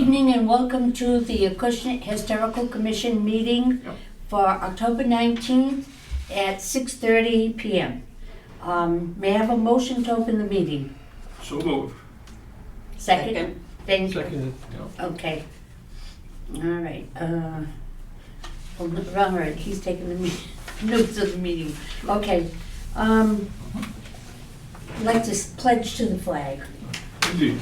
evening and welcome to the Acushnet Historical Commission meeting for October 19th at 6:30 p.m. May I have a motion to open the meeting? So moved. Second? Thank you. Seconded. Okay. All right. All right, he's taking the notes of the meeting. Okay. I'd like to pledge to the flag. Indeed.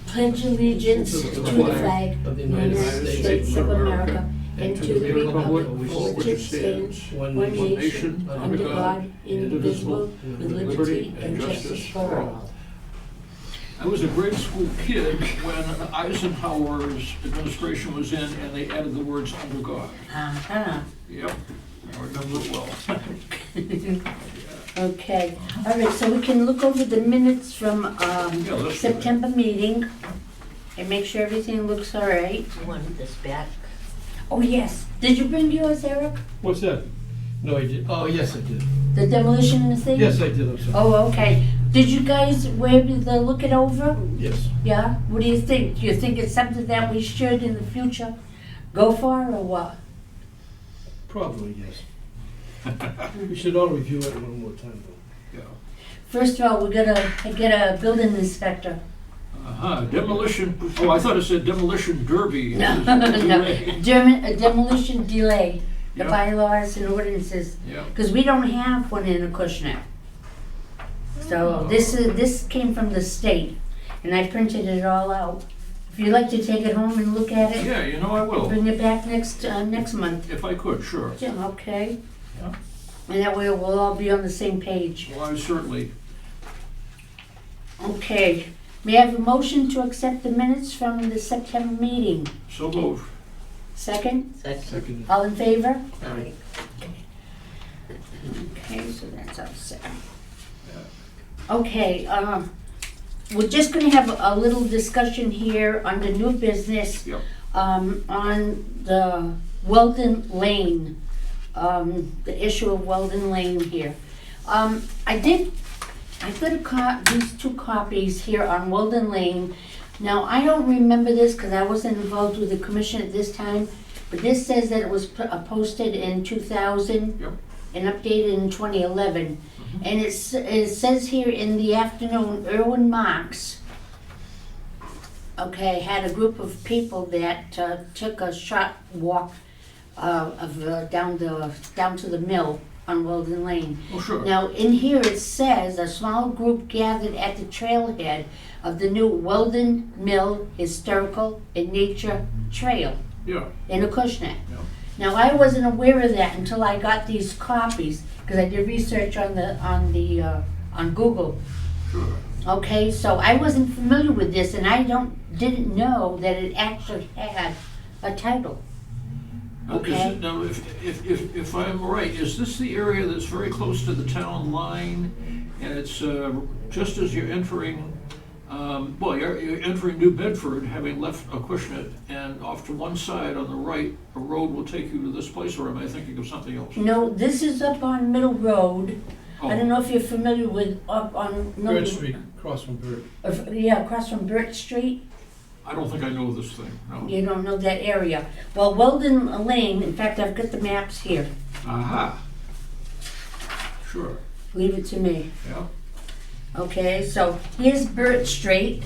Pledge allegiance to the flag of the United United States of America and to the republic for which it stands, stands, one one nation, nation, under God, indivisible, with liberty and justice for all. I was a grade school kid when Eisenhower's administration was in and they added the words under God. Uh-huh. Yep, I remember it well. Okay, all right, so we can look over the minutes from let's do that. September meeting and make sure everything looks all right. You want this back? Oh, yes. Did you bring yours, Eric? What's that? No, I did. Oh, yes, I did. The demolition thing? Yes, I did. I'm sorry. Oh, okay. Did you guys, were able to look it over? Yes. Yeah? What do you think? Do you think it's something that we should in the future go for or what? Probably, yes. We should all review it one more time, though. Yeah. First of all, we gotta get a building inspector. Demolition, oh, I thought it said demolition derby. No, no. A demolition delay, the Yeah. bylaws and ordinances, Yeah. because we don't have one in Acushnet. So this came from the state, and I printed it all out. If you'd like to take it home and look at it, Yeah, you know I will. bring it back next month. If I could, sure. Yeah, okay. Yeah. And that way we'll all be on the same page. Well, I certainly, Okay. May I have a motion to accept the minutes from the September meeting? so moved. Second? Seconded. All in favor? Aye. Okay, so that's all set. Okay, we're just gonna have a little discussion here under new business, Yep. on the Weldon Lane, the issue of Weldon Lane here. I've got these two copies here on Weldon Lane. Now, I don't remember this because I wasn't involved with the commission at this time, but this says that it was posted in 2000 Yep. and updated in 2011. And it says here in the afternoon, Erwin Marks, okay, had a group of people that took a short walk down to the mill on Weldon Lane. Oh, sure. Now, in here it says, a small group gathered at the trailhead of the new Weldon Mill Historical and Nature Trail Yeah. in Acushnet. Yeah. Now, I wasn't aware of that until I got these copies, because I did research on Google. Sure. Okay, so I wasn't familiar with this, and I didn't know that it actually had a title. Now, is Okay. it- Now, if I'm right, is this the area that's very close to the town line? And it's just as you're entering, you're entering New Bedford, having left Acushnet, and off to one side on the right, a road will take you to this place, or am I thinking of something else? No, this is up on Middle Road. Oh. I don't know if you're familiar with up on Bird Street, across from Bird. Yeah, across from Burt Street. I don't think I know this thing, no. You don't know that area. Well, Weldon Lane, in fact, I've got the maps here. Aha. Sure, Leave it to me. yeah. Okay, so here's Burt Street,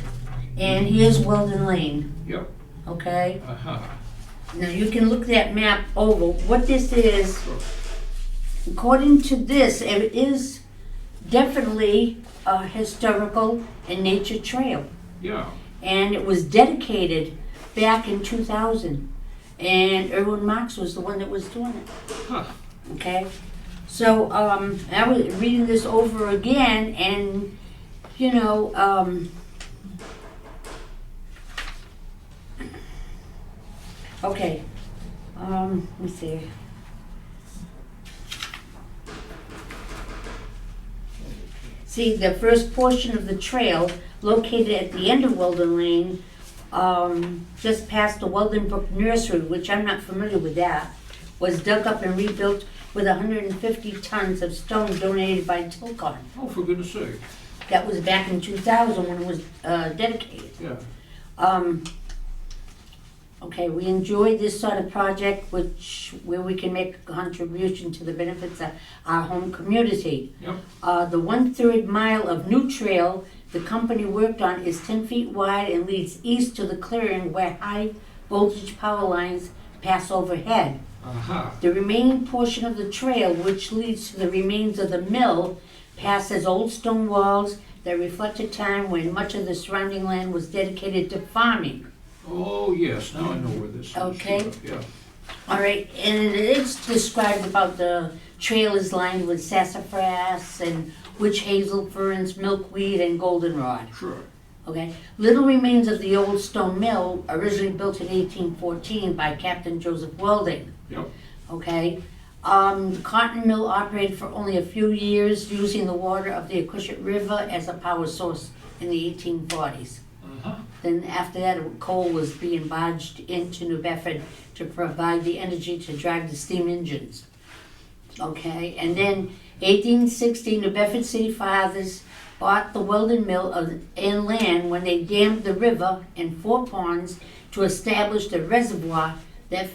and here's Weldon Lane, Yep. okay? Aha. Now, you can look that map over. What this is, Sure. according to this, it is definitely a historical and nature trail. Yeah. And it was dedicated back in 2000. And Erwin Marks was the one that was doing it. Huh. Okay? So, I was reading this over again, and, okay. Let me see. See, the first portion of the trail, located at the end of Weldon Lane, just past the Weldon Brook Nursery, which I'm not familiar with that, was dug up and rebuilt with 150 tons of stone donated by Tilcon. Oh, for goodness sake. That was back in 2000 when it was dedicated. Yeah. Okay, we enjoy this sort of project where we can make a contribution to the benefits of our home community. Yep. The 1/3 mile of new trail the company worked on is 10 feet wide and leads east to the clearing where high voltage power lines pass overhead. Aha. The remaining portion of the trail, which leads to the remains of the mill, passes old stone walls that reflect a time when much of the surrounding land was dedicated to farming. Oh, yes, now I know where this is. Okay. Sure, yeah. All right, and it's described about the trail is lined with sassafras and witch hazel ferns, milkweed, and goldenrod. Sure. Okay, little remains of the old stone mill, originally built in 1814 by Captain Joseph Welding. Yep. Okay, the cotton mill operated for only a few years, using the water of the Acushnet River as a power source in the 1840s. Uh-huh. Then after that, coal was being barged into New Bedford to provide the energy to drive the steam engines. Okay, and then 1860, New Bedford City Fathers bought the Weldon Mill and land when they dammed the river and 4 ponds to establish the reservoir that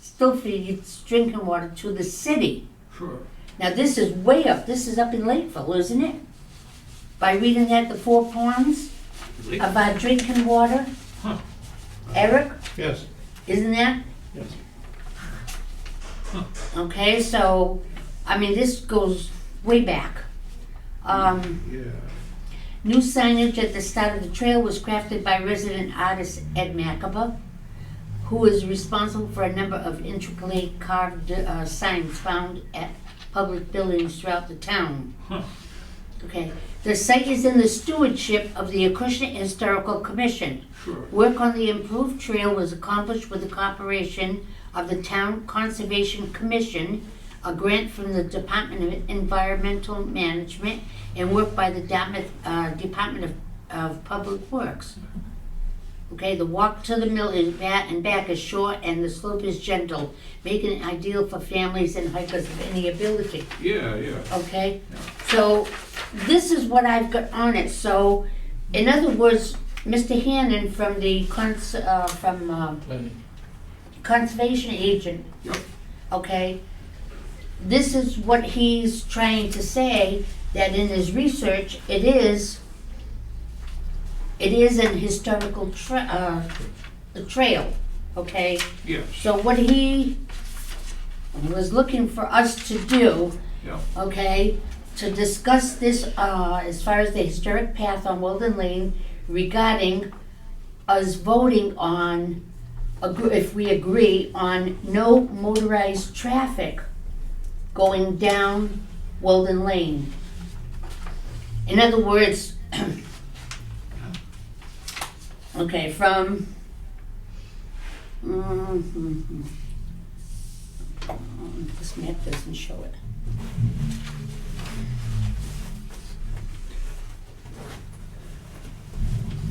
still feeds drinking water to the city. Sure. Now this is way up. This is up in Lakeville, isn't it? By reading that, the 4 ponds of our drinking water. Huh. Eric, Yes, isn't that? yes. Okay, so, I mean, this goes way back. Yeah. New signage at the start of the trail was crafted by resident artist Ed Macaba, who is responsible for a number of intricately carved signs found at public buildings throughout the town. Huh. Okay, the site is in the stewardship of the Acushnet Historical Commission. Sure. Work on the improved trail was accomplished with the cooperation of the Town Conservation Commission, a grant from the Department of Environmental Management, and work by the Dartmouth Department of Public Works. Okay, the walk to the mill and back is short and the slope is gentle, making it ideal for families and hikers of any ability. Yeah, yeah. Okay, so this is what I've got on it. So, in other words, Mr. Hannon from the Planning. conservation agent, Yep. okay, this is what he's trying to say, that in his research, it is an historical trail, okay? Yes. So what he was looking for us to do, Yeah. okay, to discuss this as far as the historic path on Weldon Lane regarding us voting on, if we agree on no motorized traffic going down Weldon Lane. In other words, okay, from this map doesn't show it.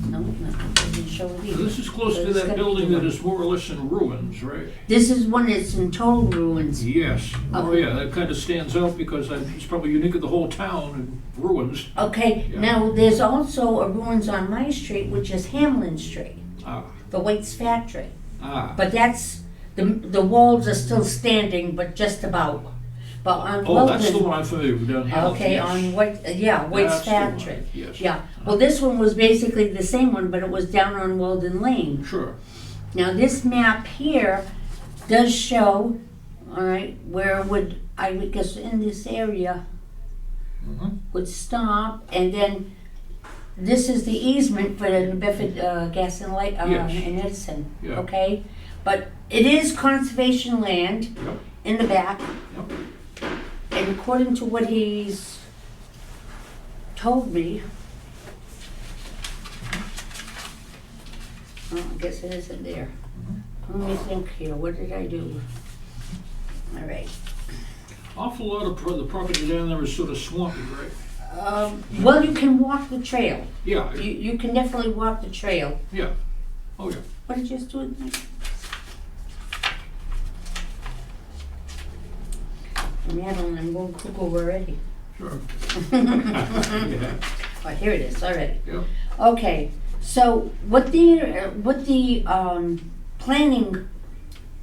No, it doesn't show it Now, either. this is close So to it's that gotta be building the that one. is more or less in ruins, right? This is one that's in total ruins. Yes. Oh, Okay. yeah, that kind of stands out because it's probably unique of the whole town in ruins. Okay, Yeah. now there's also a ruins on my street, which is Hamlin Street, Ah, the Waits Factory. ah. But that's, the walls are still standing, but just about. But on Oh, that's the Weldon, one I'm familiar with down here. okay, yes. on Waits That's the one, Factory. yes. Yeah, well, this one was basically the same one, but it was down on Weldon Lane. Sure. Now, this map here does show, all right, where I would guess in this area Mhm. would stop, and then this is the easement for the New Bedford Gas and Light Yes. in Edison, Yeah. okay? But it is conservation land Yep. in the back, Yep. and according to what he's told me, oh, I guess it isn't there. Let me think here, what did I do? All right. Awful lot of the property down there is sort of swampy, right? Well, you can walk the trail. Yeah, You can definitely walk the trail. yeah. Oh, yeah. What did you just do with my? Madeline, I'm going to Google already. Sure. Yeah. Oh, here it is, already. Yep. Okay, So what the Planning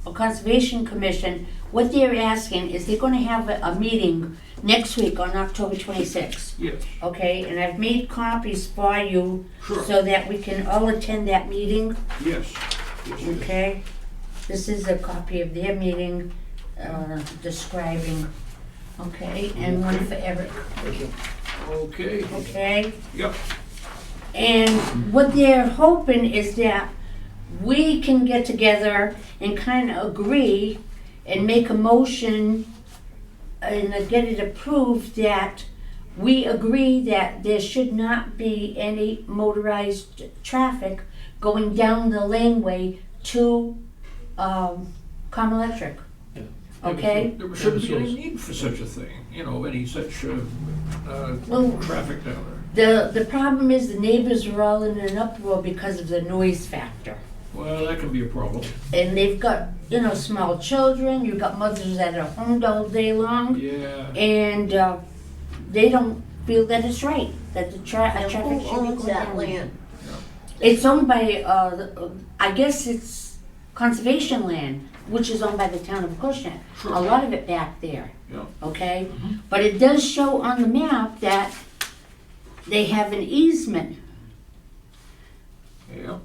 or Conservation Commission, what they're asking is they're gonna have a meeting next week on October 26th. Yes, Okay, and I've made copies for you sure, so that we can all attend that meeting, yes. Yes, yes. okay? This is a copy of their meeting, describing, okay, and one for Eric, Okay, okay? yep, And what they're hoping is that we can get together and kind of agree and make a motion and get it approved that we agree that there should not be any motorized traffic going down the laneway to Com Electric. Yeah. Okay? There shouldn't be any need for such a thing, any such Well, traffic down there. the problem is the neighbors are all in an uproar because of the noise factor. Well, that can be a problem. And they've got, small children, you've got mothers that are home all day long, Yeah, and they don't feel that it's right, that the traffic should be Who owns going that down. land? It's owned by, I guess it's conservation land, which is owned by the town of Acushnet. Sure. A lot of it back there, yeah, okay? Mhm. But it does show on the map that they have an easement, yeah,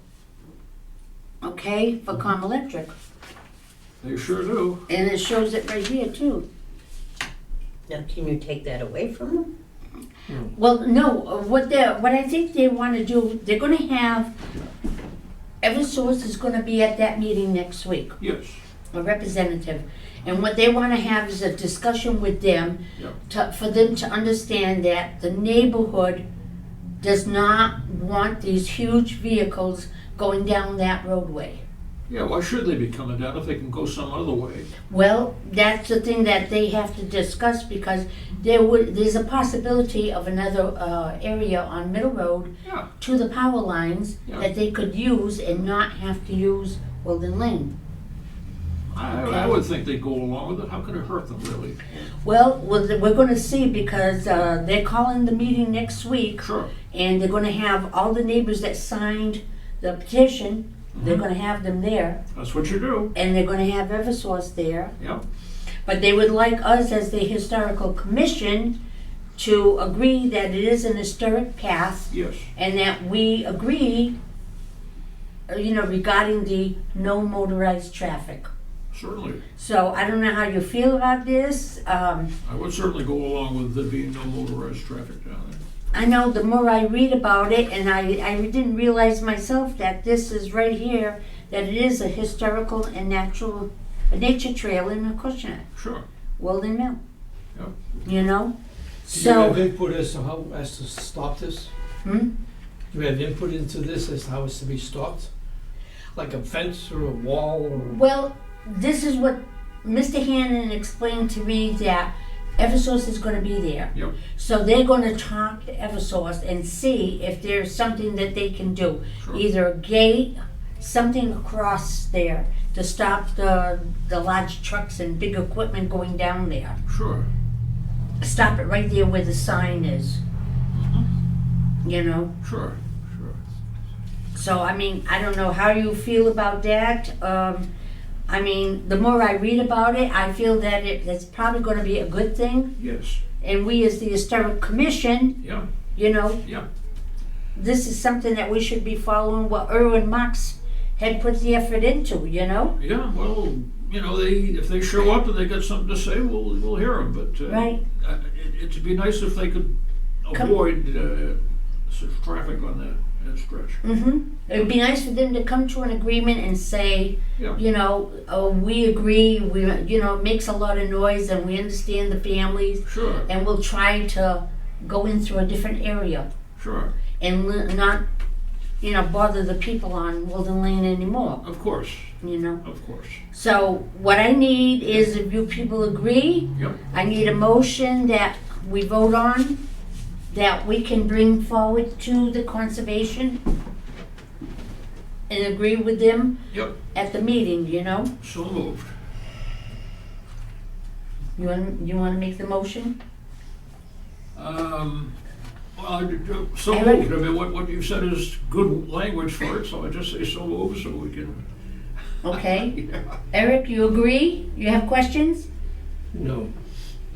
okay, for Com Electric. they sure do. And it shows it right here too. Now, can you take that away from them? Well, no, what I think they wanna do, they're gonna have, Eversource is gonna be at that meeting next week, Yes, a representative. And what they wanna have is a discussion with them yeah, for them to understand that the neighborhood does not want these huge vehicles going down that roadway. yeah, why should they be coming down if they can go some other way? Well, that's the thing that they have to discuss because there's a possibility of another area on Middle Road Yeah, to the power lines Yeah. that they could use and not have to use Wilden Lane. I would think they'd go along with it. How could it hurt them, really? Well, we're gonna see because they're calling the meeting next week Sure, and they're gonna have all the neighbors that signed the petition, they're Mhm. gonna have them there that's what you do, and they're gonna have Eversource there. yeah, But they would like us as the historical commission to agree that it is an historic path yes, and that we agree, regarding the no motorized traffic. certainly. So I don't know how you feel about this. I would certainly go along with there being no motorized traffic down there. I know the more I read about it, and I didn't realize myself that this is right here, that it is a historical and a nature trail in Acushnet, Sure, Weldon Mill. Yep. You know? Do you have So, input as to stop this? hmm? Do you have input into this as to how it's to be stopped? Like a fence or a wall or? Well, this is what Mr. Hannon explained to me, that Eversource is gonna be there. yep, So they're gonna talk to Eversource and see if there's something that they can do. sure, Either a gate, something across there to stop the large trucks and big equipment going down there. sure. Stop it right there where the sign is, you know? Sure, sure. So, I mean, I don't know how you feel about that. I mean, the more I read about it, I feel that it's probably gonna be a good thing. Yes, And we as the Historic Commission, yeah, yeah, this is something that we should be following what Erwin Marks had put the effort into, yeah, well, if they show up and they got something to say, we'll hear them, but Right. It'd be nice if they could avoid such traffic on that stretch. It'd be nice for them to come to an agreement and say, Yeah, we agree, it makes a lot of noise and we understand the families sure, and we'll try to go in through a different area sure, and not, bother the people on Wilden Lane anymore, of course, of course. So what I need is if you people agree, Yep, I need a motion that we vote on, that we can bring forward to the conservation and agree with them yep, at the meeting, so moved. You want to make the motion? So Eric? moved. I mean, what you said is good language for it, so I just say so moved so we can. Okay. Yeah. Eric, you agree? You have questions? No.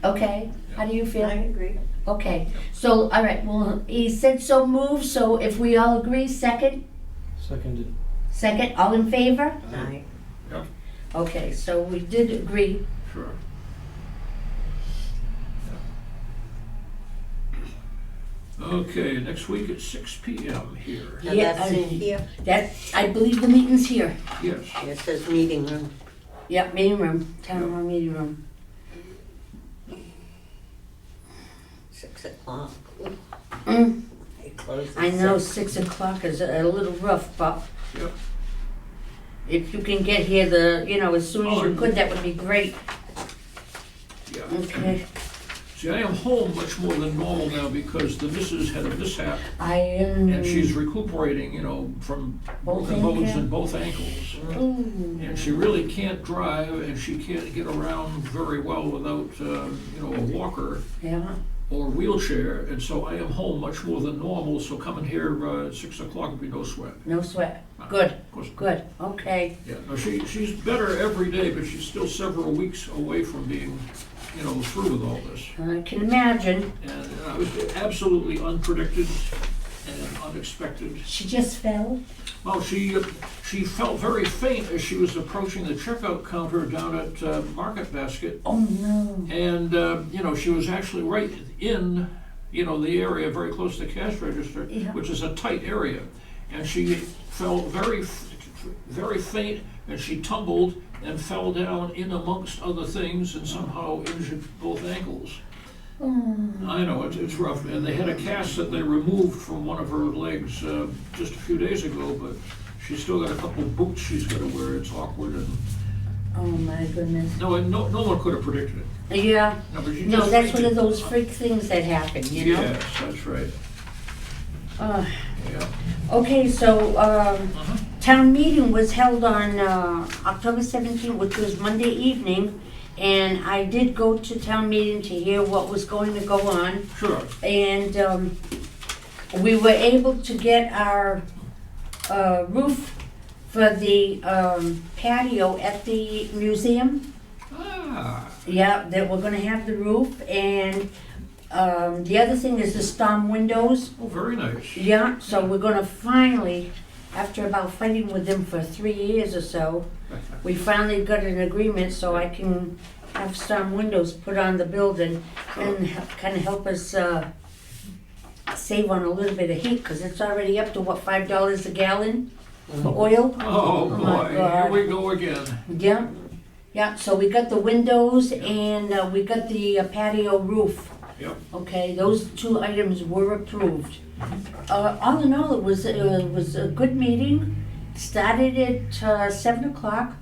Okay. How do you feel? I agree. Okay. So, all right, well, he said so moved, so if we all agree, second? Seconded. Second, all in favor? Aye. Yeah, Okay, so we did agree. sure. Okay, next week at 6 p.m. here. Now Yeah, that's in here. That, I believe the meeting's here. Yes. It says meeting room. Yep, meeting room, town hall meeting room. 6 o'clock. Mm, It closes I know at 6 o'clock is a little rough, but Yep. if you can get here as soon as you could, that would be great. Yeah. Okay. See, I am home much more than normal now because the missus had a mishap I am. and she's recuperating, from Both broken bones ankle? in both ankles. Ooh. And she really can't drive and she can't get around very well without, a walker Yeah. or wheelchair. And so I am home much more than normal, so coming here at 6 o'clock would be no sweat. No sweat. Good. Of course. Good. Okay. Yeah, no, she's better every day, but she's still several weeks away from being, through with all this. I can imagine. And it was absolutely unpredicted and unexpected. She just fell. Well, she felt very faint as she was approaching the checkout counter down at Market Basket. Oh no. And, she was actually right in, the area very close to the cash register, Yeah. which is a tight area. And she felt very, very faint, and she tumbled and fell down in amongst other things and somehow injured both ankles. Oh. I know, it's rough. And they had a cast that they removed from one of her legs just a few days ago, but she's still got a couple of boots she's got to wear. It's awkward. And Oh my goodness. no one could have predicted it. Yeah. No, but she No, just that's one fainted. of those freak things that happen, you know? Yes, that's right. Uh, Yeah. Okay, so town meeting was held on October 17th, which was Monday evening, and I did go to town meeting to hear what was going to go on, Sure. and we were able to get our roof for the patio at the museum. Ah, Yeah, that we're gonna have the roof, and the other thing is the storm windows. oh, very nice. Yeah, so we're gonna finally, after about fighting with them for 3 years or so, we finally got an agreement so I can have storm windows put on the building and kind of help us save on a little bit of heat, because it's already up to, what, $5 a gallon for oil? Oh, my boy, here God. we go again. Yeah, yeah, so we got the windows and we got the patio roof. Yep. Okay, those two items were approved. All in all, it was a good meeting. Started at 7 o'clock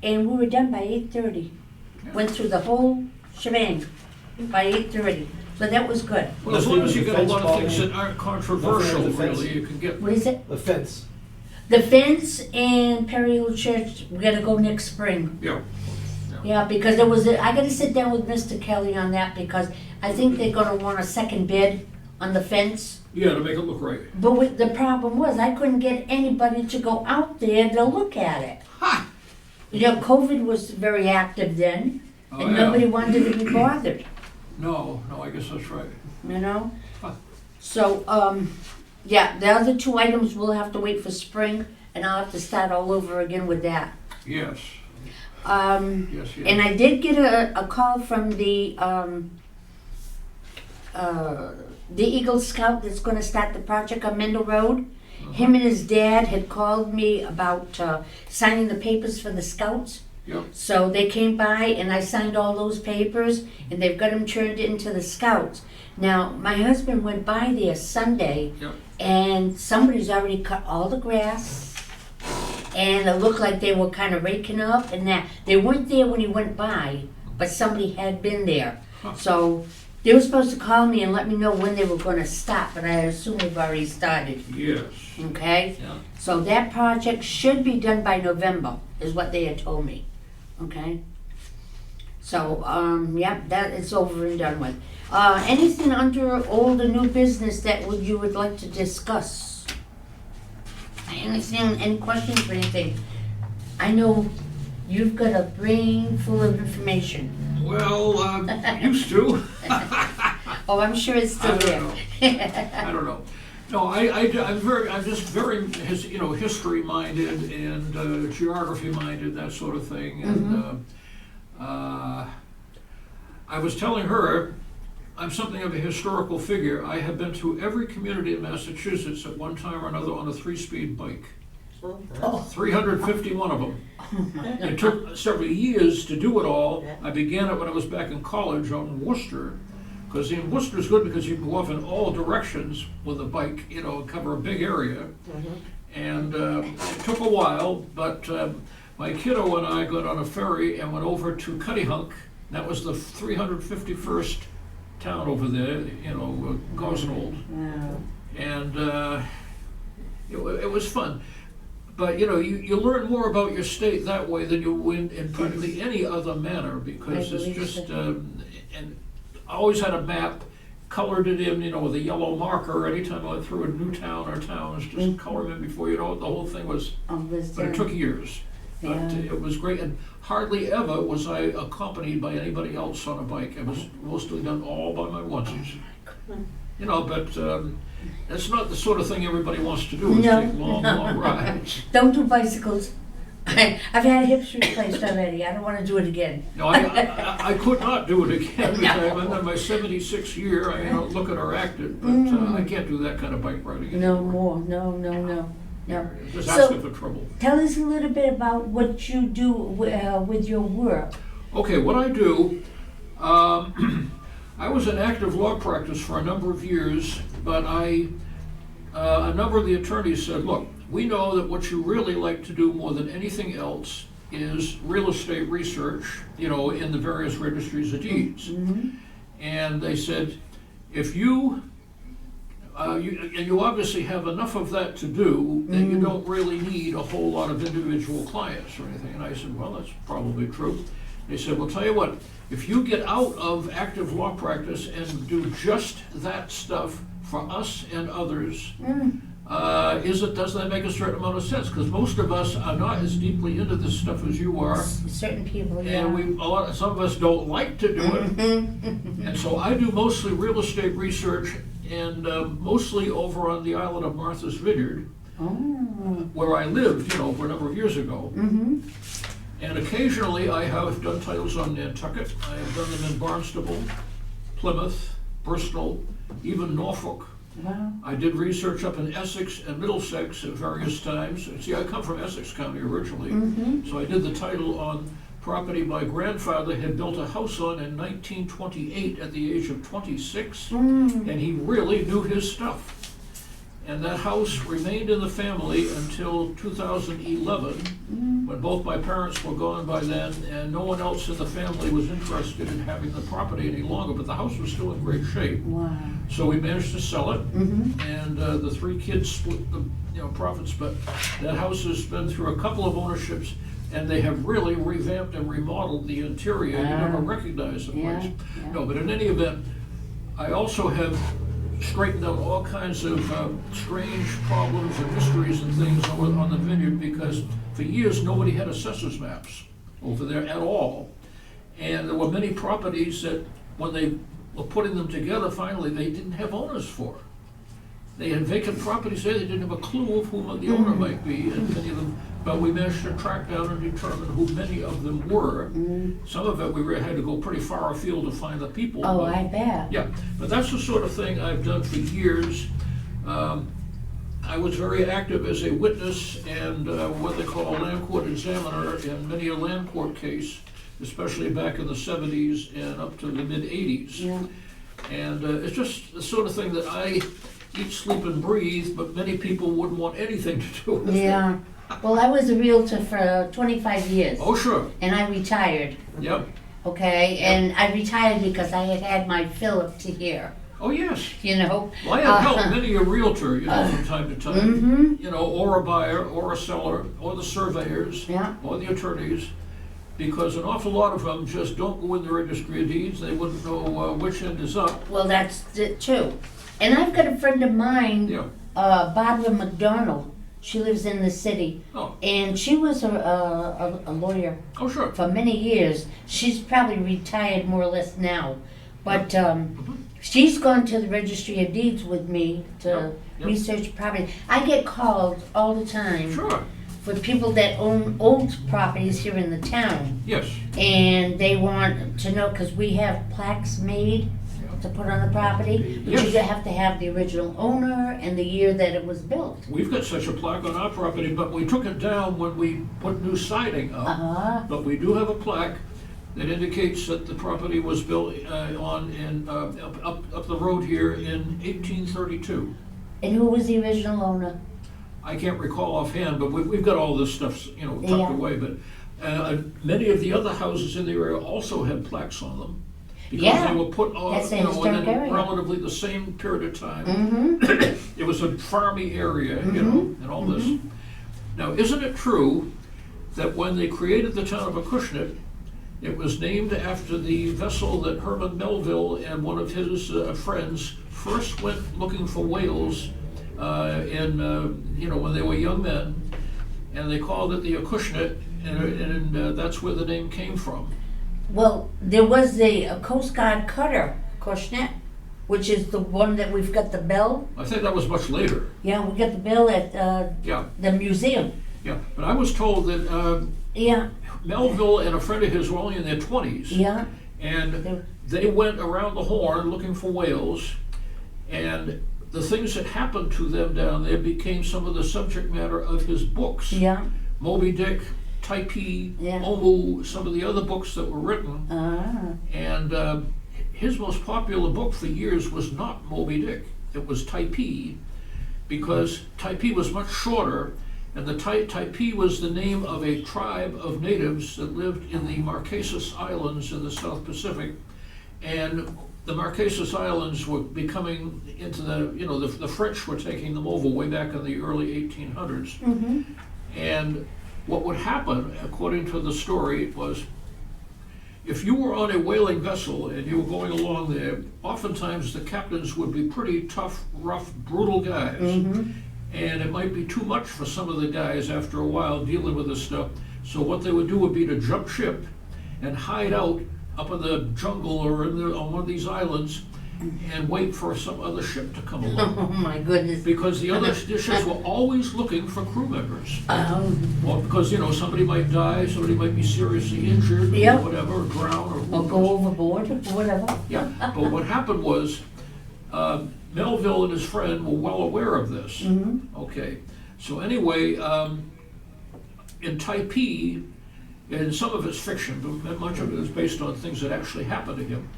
and we were done by 8:30. Went through the whole shebang by 8:30, so that was good. Well, as long as you get a lot of Nothing things with that aren't controversial, Nothing with the fence. really, you can get. What is it? The fence. The fence and Perry Hill Church, we gotta go next spring. Yeah. Yeah, because I gotta sit down with Mr. Kelly on that, because I think they're gonna want a second bid on the fence. Yeah, to make it look right. But the problem was, I couldn't get anybody to go out there to look at it. Ha! COVID was very active then, Oh, and yeah. nobody wanted to be bothered, No, I guess that's right. you know? Huh. So, yeah, the other two items will have to wait for spring, and I'll have to start all over again with that. Yes, Um, yes, yes. And I did get a call from the Eagle Scout that's gonna start the project on Mendel Road. Him and his dad had called me about signing the papers for the scouts. Yep. So they came by and I signed all those papers and they've got them turned into the scouts. Now, my husband went by there Sunday Yep. and somebody's already cut all the grass. And it looked like they were kind of raking up and that. They weren't there when he went by, but somebody had been there. Huh. So they were supposed to call me and let me know when they were gonna stop, but I assume they've already started, Yes. okay? Yeah. So that project should be done by November, is what they had told me, okay? So, yeah, that is over and done with. Anything under old or new business that you would like to discuss? Anything, any questions or anything? I know you've got a brain full of information. Well, used to. Oh, I'm sure it's still I there. don't I don't know. No, I'm just very, history minded and geography minded, that sort of thing. And I was telling her, I'm something of a historical figure. I have been to every community in Massachusetts at one time or another on a 3-speed bike. Oh, 351 of them. It took several years to do it all. I began it when I was back in college out in Worcester. Because in Worcester's good because you can go off in all directions with a bike, cover a big area. And it took a while, but my kiddo and I got on a ferry and went over to Cuttyhunk. That was the 351st town over there, Gosnold. Wow. And it was fun. But you learn more about your state that way than you would in practically any other manner, because I it's believe just so. and I always had a map, colored it in, with a yellow marker. Anytime I went through a new town or towns, just color them in before you know it. The whole thing was, but it took years. But Yeah. it was great, and hardly ever was I accompanied by anybody else on a bike. It was mostly done all by my onesies. But that's not the sort of thing everybody wants to do, is No. take long rides. Don't do bicycles. I've had hips replaced already. I don't want to do it again. No, I could not do it again because No. I'm in my 76th year. I look at or acted, but I can't do that kind of bike riding No anymore. more. No. Just So- asking for trouble. Tell us a little bit about what you do with your work. Okay, what I do, I was in active law practice for a number of years, but a number of the attorneys said, look, we know that what you really like to do more than anything else is real estate research, in the various registries of deeds. And they said, if you obviously have enough of that to do, that you don't really need a whole lot of individual clients or anything. And I said, well, that's probably true. They said, well, tell you what, if you get out of active law practice and do just that stuff for us and others, doesn't that make a certain amount of sense? Because most of us are not as deeply into this stuff as you are. Certain people, yeah. And some of us don't like to do it. And so I do mostly real estate research, and mostly over on the island of Martha's Vineyard, where I lived, for a number of years ago. And occasionally I have done titles on Nantucket. I have done them in Barnstable, Plymouth, Bristol, even Norfolk. Wow. I did research up in Essex and Middlesex at various times. See, I come from Essex County originally, so I did the title on property my grandfather had built a house on in 1928 at the age of 26, and he really knew his stuff. And that house remained in the family until 2011, when both my parents were gone by then, and no one else in the family was interested in having the property any longer, but the house was still in great shape. Wow. So we managed to sell it, and the 3 kids split the profits, but that house has been through a couple of ownerships, and they have really revamped and remodeled the interior. You never recognize the place. Yeah. No, but in any event, I also have straightened out all kinds of strange problems and mysteries and things on the vineyard, because for years nobody had assessors maps over there at all. And there were many properties that when they were putting them together finally, they didn't have owners for. They had vacant properties there, they didn't have a clue of who the owner might be, and many of them, but we managed to track down and determine who many of them were. Some of it we really had to go pretty far afield to find the people. Oh, but- I bet. Yeah, but that's the sort of thing I've done for years. I was very active as a witness and what they call a land court examiner in many a land court case, especially back in the 70s and up to the mid-80s. Yeah. And it's just the sort of thing that I eat, sleep, and breathe, but many people wouldn't want anything to do with it. Yeah. Well, I was a realtor for 25 years. Oh, sure, And I retired, yep. okay? And I retired because I had had my fill up to here, Oh, yes. Well, Well, I have helped many a realtor, from time to time, or a buyer, or a seller, or the surveyors, Yeah. or the attorneys. because an awful lot of them just don't go in the registry of deeds. They wouldn't know which end is up. Well, that's it too. And I've got a friend of mine, Yeah. Barbara McDonald. She lives in the city, Oh, and she was a lawyer oh, sure. for many years. She's probably retired more or less now, but she's gone to the registry of deeds with me to Yep. research property. I get called all the time Sure. for people that own old properties here in the town, Yes. and they want to know, because we have plaques made to put on the property, but you Yes. have to have the original owner and the year that it was built. We've got such a plaque on our property, but we took it down when we put new siding up. Uh-huh. But we do have a plaque that indicates that the property was built up the road here in 1832. And who was the original owner? I can't recall offhand, but we've got all this stuff, tucked Yeah. away. But many of the other houses in the area also had plaques on them. Because Yeah. they were put on, That's a in historic area. relatively the same period of time. Mm-hmm. It was a farmy area, and all this. Now, isn't it true that when they created the town of Acushnet, it was named after the vessel that Herman Melville and one of his friends first went looking for whales when they were young men, and they called it the Acushnet, and that's where the name came from. Well, there was a Coast Guard cutter, Acushnet, which is the one that we've got the bell. I think that was much later. Yeah, we got the bell at Yeah, the museum. yeah. But I was told that Yeah, Melville and a friend of his were only in their 20s. yeah. And they went around the Horn looking for whales, and the things that happened to them down there became some of the subject matter of his books. Yeah. Moby Dick, Typee, Yeah. Omu, some of the other books that were written. Ah. And his most popular book for years was not Moby Dick, it was Typee, because Typee was much shorter, and the Typee was the name of a tribe of natives that lived in the Marquesas Islands in the South Pacific. And the Marquesas Islands were becoming into the French were taking them over way back in the early 1800s. Mm-hmm. And what would happen, according to the story, was if you were on a whaling vessel and you were going along there, oftentimes the captains would be pretty tough, rough, brutal guys. Mm-hmm. And it might be too much for some of the guys after a while dealing with this stuff. So what they would do would be to jump ship and hide out up in the jungle or on one of these islands and wait for some other ship to come along. Oh my goodness. Because the other ships were always looking for crew members. Well, because, somebody might die, somebody might be seriously injured, Yeah. or whatever, or drown, or who Or knows. go overboard or whatever. Yeah, but what happened was, Melville and his friend were well aware of this. Mm-hmm. Okay, so anyway, in Typee, and some of it's fiction, but much of it is based on things that actually happened to him.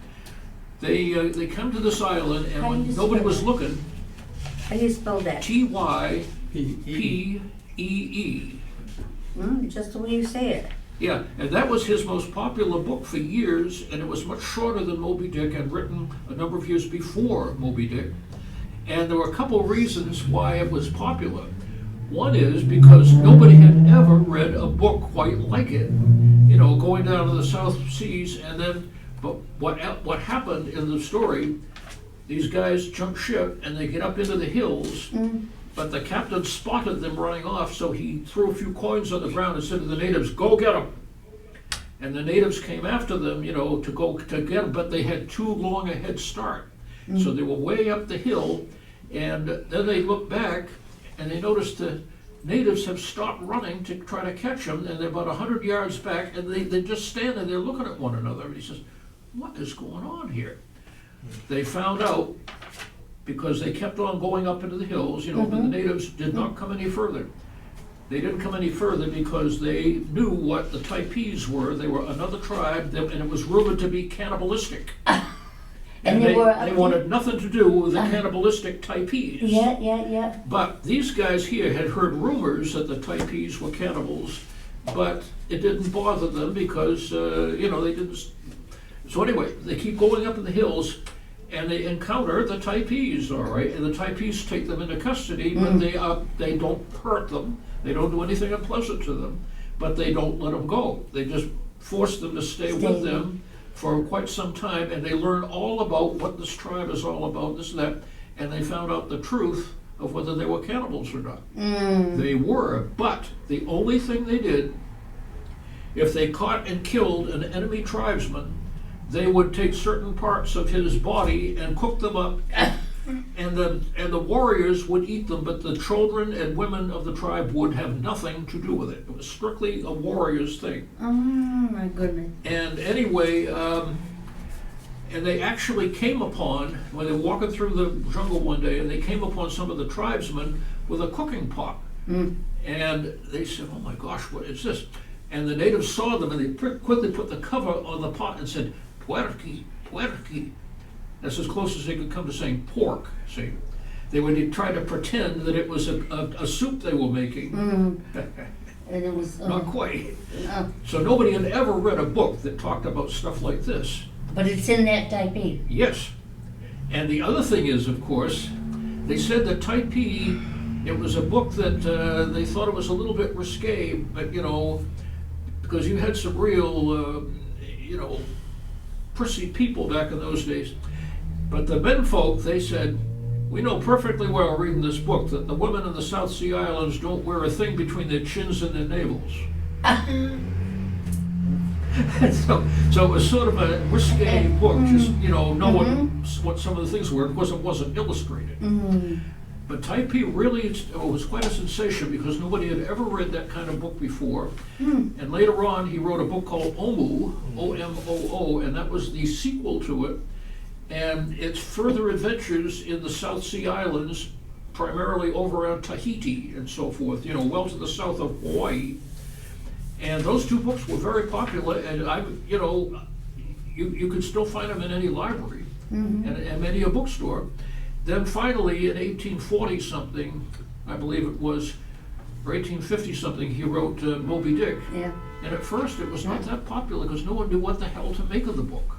They come to this island, and How do you when nobody spell was it? looking, How do you spell that? Typee, P.E. Just the way you say it. yeah, and that was his most popular book for years, and it was much shorter than Moby Dick and written a number of years before Moby Dick. And there were a couple of reasons why it was popular. One is because nobody had ever read a book quite like it, going down to the South Seas, and then, but what happened in the story, these guys jump ship and they get up into the hills, but the captain spotted them running off, so he threw a few coins on the ground and said to the natives, "Go get them." And the natives came after them, to go to get them, but they had too long a head start. So they were way up the hill, and then they looked back and they noticed the natives have stopped running to try to catch them, and they're about 100 yards back, and they just stand there, they're looking at one another, and he says, "What is going on here?" They found out because they kept on going up into the hills, but the natives did not come any further. They didn't come any further because they knew what the Typees were. They were another tribe, and it was rumored to be cannibalistic. And they they wanted nothing to do with the cannibalistic Typees. Yeah. But these guys here had heard rumors that the Typees were cannibals, but it didn't bother them because, they didn't. So anyway, they keep going up in the hills, and they encounter the Typees, all right, and the Typees take them into custody, but they don't hurt them, they don't do anything unpleasant to them, but they don't let them go. They just forced them to stay with them for quite some time, and they learned all about what this tribe is all about, this and that, and they found out the truth of whether they were cannibals or not. They were, but the only thing they did, if they caught and killed an enemy tribesman, they would take certain parts of his body and cook them up, and the warriors would eat them, but the children and women of the tribe would have nothing to do with it. It was strictly a warrior's thing. Oh, my goodness. And anyway, and they actually came upon, when they were walking through the jungle one day, and they came upon some of the tribesmen with a cooking pot. And they said, oh my gosh, what is this? And the natives saw them, and they quickly put the cover on the pot and said, puerqui, puerqui. That's as close as they could come to saying pork, see. They would try to pretend that it was a soup they were making. And it was... Not quite. So nobody had ever read a book that talked about stuff like this. But it's in that type. Yes. And the other thing is, of course, they said that Type E, it was a book that they thought it was a little bit risque, but, you know, because you had some real, you know, prissy people back in those days. But the menfolk, they said, we know perfectly well reading this book that the women in the South Sea Islands don't wear a thing between their chins and their navels. So it was sort of a risque book, just, you know, knowing what some of the things were. Of course, it wasn't illustrated. But Type E really was quite a sensation because nobody had ever read that kind of book before. And later on, he wrote a book called Omoo, O-M-O-O, and that was the sequel to it. And it's further adventures in the South Sea Islands, primarily over around Tahiti and so forth, you know, well to the south of Hawaii. And those two books were very popular, and you know, you could still find them in any library and many a bookstore. Then finally, in 1840 something, I believe it was, or 1850 something, he wrote Moby Dick. Yeah. And at first, it was not that popular because no one knew what the hell to make of the book.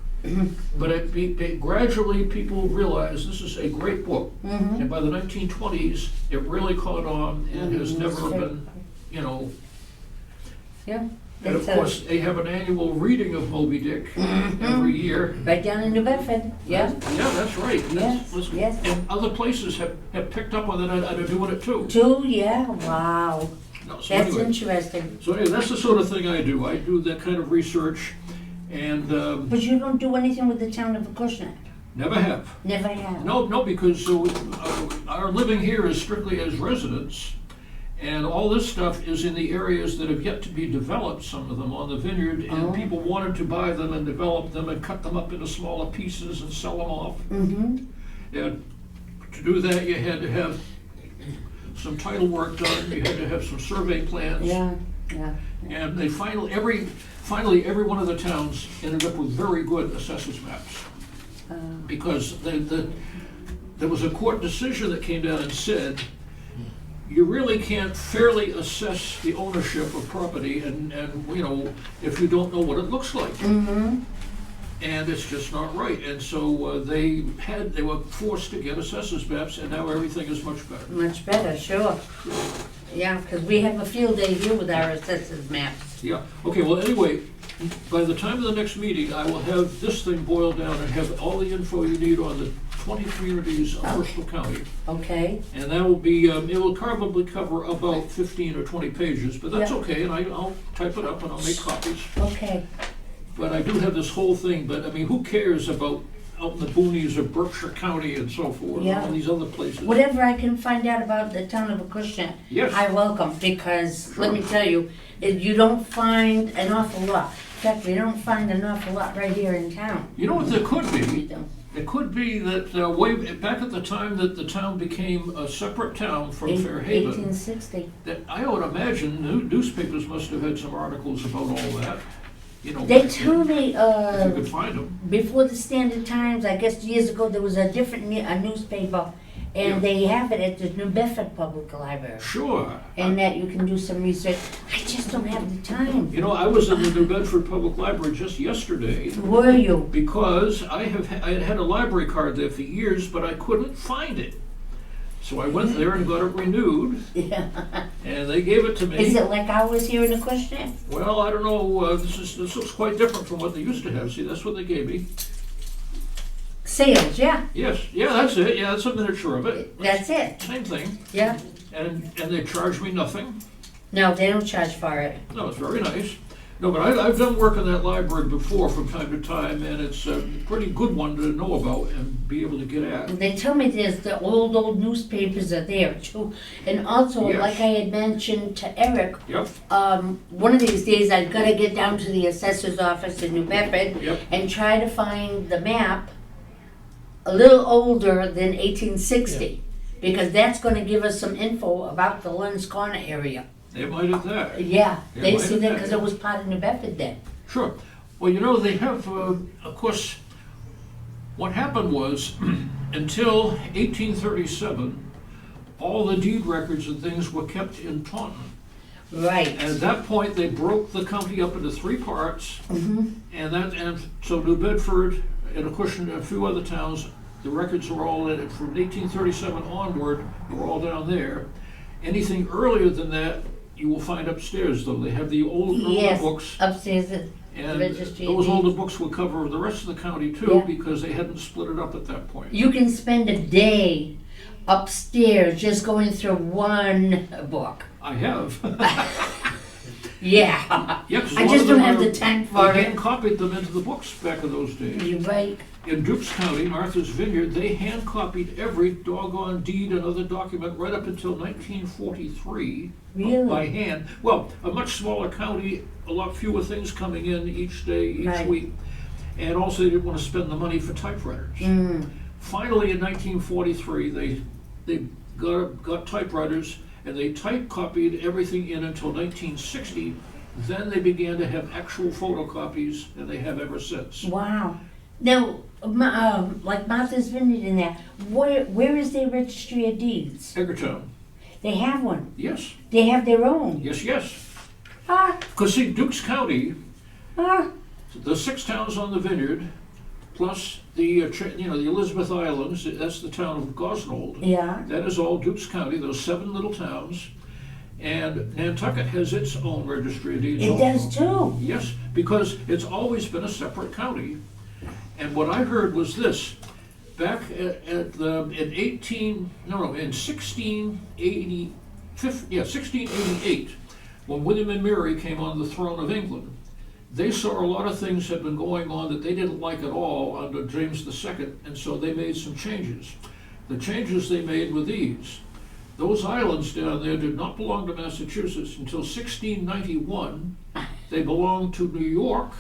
But gradually, people realized this is a great book. And by the 1920s, it really caught on and has never been, you know. Yeah. And of course, they have an annual reading of Moby Dick every year. Right down in New Bedford. Yeah. Yeah, that's right. Yes. And other places have picked up on it and are doing it too. Yeah. Wow. No, so That's anyway, interesting. So anyway, that's the sort of thing I do. I do that kind of research, and But you don't do anything with the town of Acushnet? never have. Never have? No, because our living here is strictly as residents, and all this stuff is in the areas that have yet to be developed, some of them on the vineyard, and people wanted to buy them and develop them and cut them up into smaller pieces and sell them off. And to do that, you had to have some title work done, you had to have some survey plans. Yeah. And they finally every one of the towns ended up with very good assessors maps. Because there was a court decision that came down and said, you really can't fairly assess the ownership of property and you know, if you don't know what it looks like. And it's just not right. And so they were forced to get assessors maps, and now everything is much better. Much better, sure. Yeah, because we have a field day here with our assessors maps. Yeah, okay, well, anyway, by the time of the next meeting, I will have this thing boiled down and have all the info you need on the 20 communities of Bristol County. Okay. And that will be, it will probably cover about 15 or 20 pages, but that's Yeah. okay, and I'll type it up and I'll make copies. Okay. But I do have this whole thing, but I mean, who cares about out in the boonies of Berkshire County and so forth, and Yeah. all these other places? Whatever I can find out about the town of Acushnet, Yes. I welcome, because let me Sure. tell you, you don't find an awful lot. In fact, we don't find an awful lot right here in town. You know what there could We be? don't. It could be that way back at the time that the town became a separate town from Fairhaven, 1860. that I would imagine newspapers must have had some articles about all that. You know, They back tell then, me, if you could find them. before the Standard Times, I guess years ago, there was a different a newspaper, and Yeah. they have it at the New Bedford Public Library. Sure. And that you can do some research. I just don't have the time. You know, I was in the New Bedford Public Library just yesterday Were you? because I had had a library card there for years, but I couldn't find it. So I went there and got it renewed, Yeah. and they gave it to me. Is it like ours here in Acushnet? Well, I don't know, this looks quite different from what they used to have. See, that's what they gave me. Sales, yeah, Yes, yeah, that's it. Yeah, that's a miniature of it. that's it, Same thing. yeah. And they charged me nothing. No, they don't charge for it. No, it's very nice. No, but I've done work in that library before from time to time, and it's a pretty good one to know about and be able to get at. They tell me there's the old newspapers are there too. And also, Yes. like I had mentioned to Eric, Yep, one of these days I've gotta get down to the assessor's office in New Bedford yep. and try to find the map a little older than 1860. Because that's gonna give us some info about the Lund's Corner area. They might have that. Yeah, Yeah, they why see is that that? because it was part of New Bedford then. Sure. Well, you know, they have, of course, what happened was, until 1837, all the deed records and things were kept in Taunton. Right. And at that point, they broke the county up into 3 parts, Mm-hmm. and so New Bedford and Acushnet and a few other towns, the records are all in it. From 1837 onward, were all down there. Anything earlier than that, you will find upstairs, though. They have the older Yes, books, upstairs at and Registry of those Deeds. older books will cover the rest of the county too, Yeah. because they hadn't split it up at that point. You can spend a day upstairs just going through one book. I have. Yeah. Yeah, 'cause a I lot just of don't them have are- the time for They it. hand copied them into the books back in those days. You're right. In Dukes County, Martha's Vineyard, they hand copied every doggone deed and other document right up until 1943. Really? By hand. Well, a much smaller county, a lot fewer things coming in each day, each Right. week. And also they didn't want to spend the money for typewriters. Mm. Finally, in 1943, they got typewriters, and they type copied everything in until 1960. Then they began to have actual photocopies, and they have ever since. Wow. Now, like Martha's Vineyard and that, where is their registry of deeds? Edgartown, They have one. yes, They have their own. yes. Ah, Because see, Dukes County, ah. the 6 towns on the vineyard, plus the the Elizabeth Islands, that's the town of Gosnold. Yeah. That is all Dukes County, those 7 little towns. And Nantucket has its own registry of deeds. It also. does too. Yes, because it's always been a separate county. And what I heard was this, back in 1688, when William and Mary came on the throne of England, they saw a lot of things had been going on that they didn't like at all under James II, and so they made some changes. The changes they made were these. Those islands down there did not belong to Massachusetts until 1691. They belonged to New York,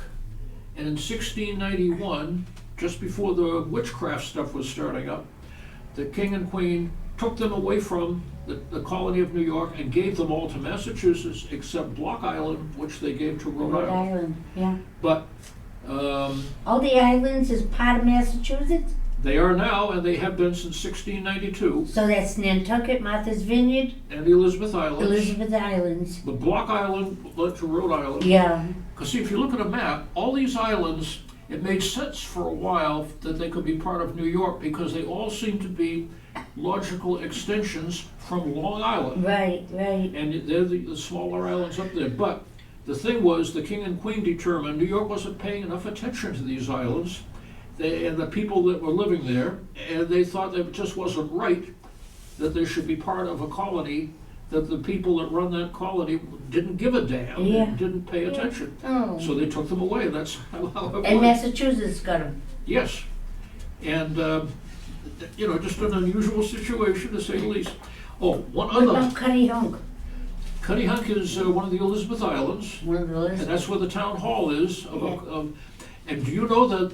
and in 1691, just before the witchcraft stuff was starting up, the king and queen took them away from the colony of New York and gave them all to Massachusetts, except Block Island, which they gave to Rhode Rhode Island. Island, yeah. But All the islands is part of Massachusetts? they are now, and they have been since 1692, So that's Nantucket, Martha's Vineyard, and the Elizabeth Islands. Elizabeth Islands. The Block Island led to Rhode Island. Yeah. Because see, if you look at a map, all these islands, it made sense for a while that they could be part of New York because they all seem to be logical extensions from Long Island. Right, right. And they're the smaller islands up there. But the thing was, the king and queen determined New York wasn't paying enough attention to these islands and the people that were living there, and they thought that it just wasn't right that they should be part of a colony, that the people that run that colony didn't give a damn, Yeah. and didn't pay attention. Oh. So they took them away, and that's how it And was. Massachusetts got them. Yes. And, just an unusual situation, to say the least. Oh, one What other. about Cuddy Hunk? Cuttyhunk is one of the Elizabeth Islands, One of the and lists. that's where the town hall is. And do you know that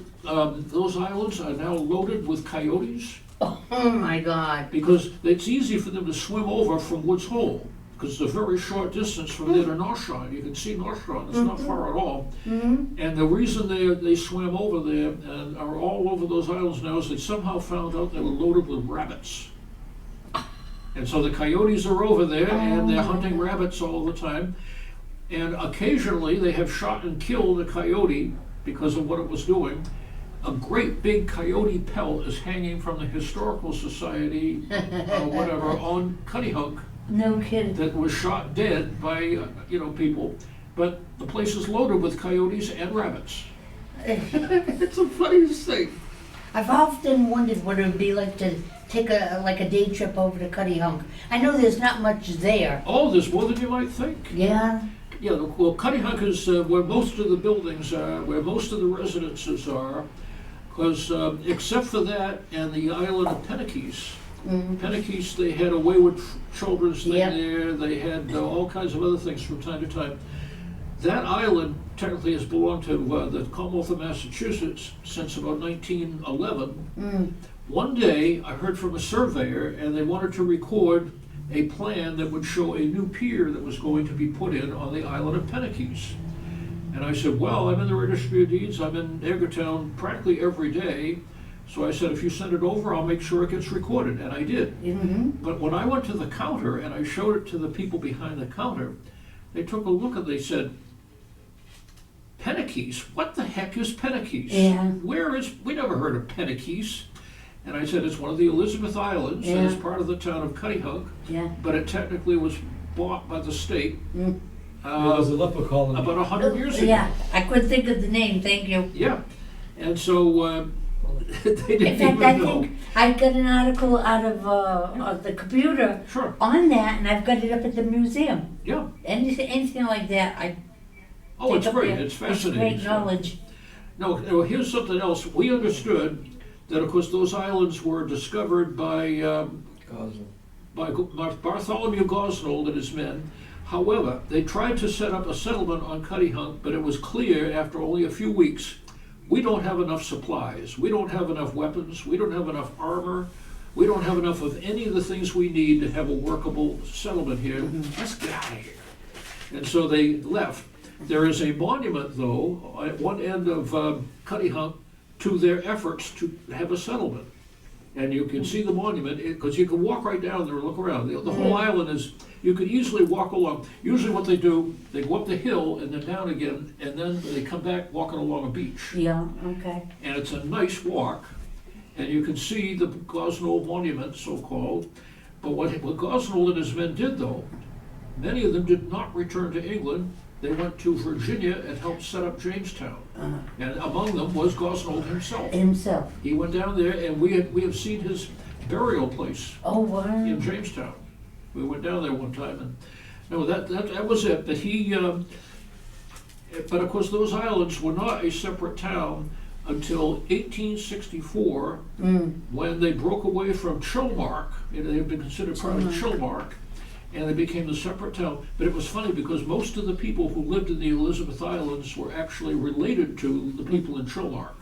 those islands are now loaded with coyotes? Oh my God. Because it's easy for them to swim over from Woods Hole, because it's a very short distance from there to North Shore. You can see North Shore, it's not far at all. Mm-hmm. And the reason they swam over there and are all over those islands now is they somehow found out they were loaded with rabbits. And so the coyotes are over there and they're hunting rabbits all the time. And occasionally they have shot and killed a coyote because of what it was doing. a great big coyote pelt is hanging from the Historical Society, whatever, on Cuttyhunk No kidding. that was shot dead by, people. But the place is loaded with coyotes and rabbits. It's the funniest thing. I've often wondered what it would be like to take a day trip over to Cuttyhunk. I know there's not much there. Oh, there's more than you might think. Yeah. Yeah, well, Cuttyhunk is where most of the buildings are, where most of the residences are, because except for that and the island of Pennakees. Pennakees, they had a Wayward Children's thing Yep. there, they had all kinds of other things from time to time. That island technically has belonged to the Commonwealth of Massachusetts since about 1911. One day, I heard from a surveyor, and they wanted to record a plan that would show a new pier that was going to be put in on the island of Pennakees. And I said, well, I'm in the Registry of Deeds, I'm in Edgartown practically every day, so I said, if you send it over, I'll make sure it gets recorded, and I did. But when I went to the counter and I showed it to the people behind the counter, they took a look and they said, Pennakees? What the heck is Pennakees? Yeah. We never heard of Pennakees. And I said, it's one of the Elizabeth Islands, and it's Yeah. part of the town of Cuttyhunk, Yeah. but it technically was bought by the state It was a leper colony. about 100 years ago. Yeah. I couldn't think of the name. Thank you. Yeah. And so they didn't In fact, even I know. think I got an article out of the computer Sure. on that, and I've got it up at the museum. Yeah. Anything like that, I Oh, take it's up great. there. It's fascinating. Great knowledge. No, here's something else. We understood that, of course, those islands were discovered by Bartholomew Gosnold and his men. However, they tried to set up a settlement on Cuttyhunk, but it was clear after only a few weeks, we don't have enough supplies, we don't have enough weapons, we don't have enough armor, we don't have enough of any of the things we need to have a workable settlement here. Let's get out of here. And so they left. There is a monument, though, at one end of Cuttyhunk to their efforts to have a settlement. And you can see the monument, because you can walk right down there and look around. The whole island is, you can easily walk along. Usually what they do, they go up the hill and then down again, and then they come back walking along a beach. Yeah. Okay. And it's a nice walk, and you can see the Gosnold Monument, so-called. But what Gosnold and his men did, though, many of them did not return to England. They went to Virginia and helped set up Jamestown. And among them was Gosnold himself. Himself. He went down there, and we have seen his burial place Oh wow. in Jamestown. We went down there one time, and no, that was it. But but of course, those islands were not a separate town until 1864, when they broke away from Chilmark. They had been considered part of Chilmark, and they became a separate town. But it was funny because most of the people who lived in the Elizabeth Islands were actually related to the people in Chilmark.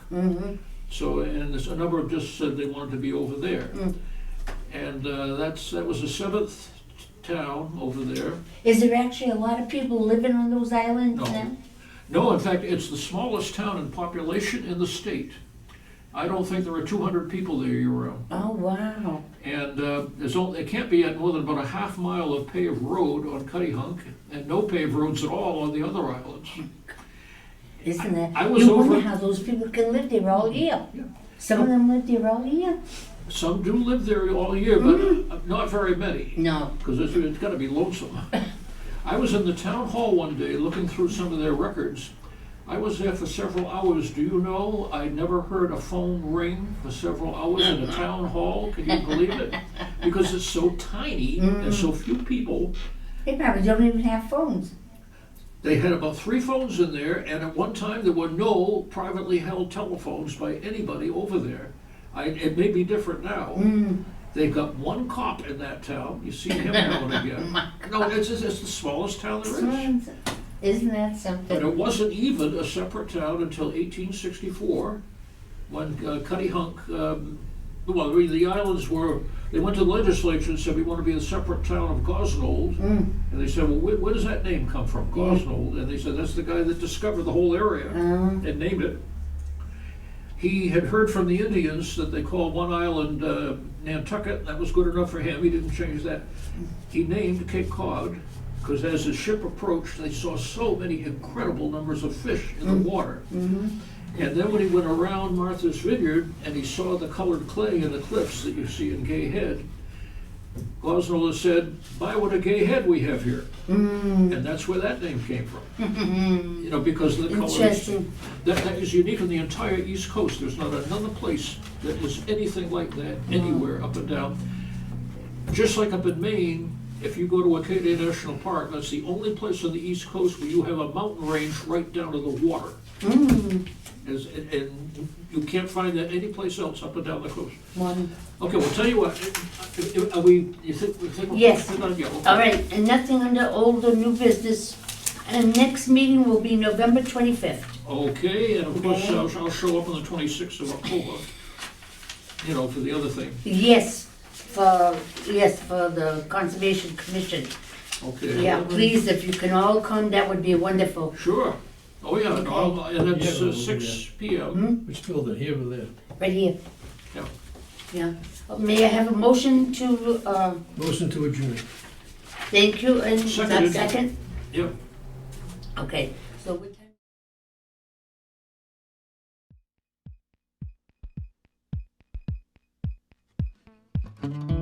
So, and there's a number of just said they wanted to be over there. And that was the seventh town over there. Is there actually a lot of people living on those islands No. now? No, in fact, it's the smallest town in population in the state. I don't think there are 200 people there year-round. Oh wow. And it can't be at more than about a half mile of paved road on Cuttyhunk, and no paved roads at all on the other islands. Isn't that? I was you over- wonder how those people can live there all year. Yeah. Some of them live there all year. Some do live there all year, but not very many, No. because it's got to be lonesome. I was in the town hall one day looking through some of their records. I was there for several hours. Do you know, I never heard a phone ring for several hours in a town hall. Can you believe it? Because it's so tiny and so few people. They probably don't even have phones. They had about 3 phones in there, and at one time there were no privately held telephones by anybody over there. It may be different now. They've got 1 cop in that town. You see him now and again. No, it's the smallest town there is. Isn't that But something? it wasn't even a separate town until 1864, when Cuttyhunk, the islands they went to the legislature and said, we want to be a separate town of Gosnold. And they said, well, where does that name come from, Gosnold? And they said, that's the guy that discovered the whole area and named it. He had heard from the Indians that they called one island Nantucket. That was good enough for him. He didn't change that. He named Cape Cod, because as his ship approached, they saw so many incredible numbers of fish in the water. And then when he went around Martha's Vineyard and he saw the colored clay in the cliffs that you see in Gay Head, Gosnola said, "Buy what a gay head we have here." And that's where that name came from. You know, because of the colors. Interesting. That is unique on the entire East Coast. There's not another place that is anything like that anywhere up and down. Just like up in Maine, if you go to Acadia National Park, that's the only place on the East Coast where you have a mountain range right down to the water. And you can't find that any place else up and down the coast. One. Okay, well, tell you what, are we, you think we're? Yes. Yeah, okay. All right, and nothing under old or new business. And next meeting will be November 25th. Okay, and of course, Okay. I'll show up on the 26th of October, you know, for the other thing. Yes, for the Conservation Commission. Okay. Yeah, please, if you can all come, that would be wonderful. Sure. Oh, yeah, no, and it's Yeah, 6 PM. Which building, here or there? Right here. Yeah. Yeah. May I have a motion to, Motion to adjourn. thank you, and is that Seconded. second? Yep. Okay, so we can.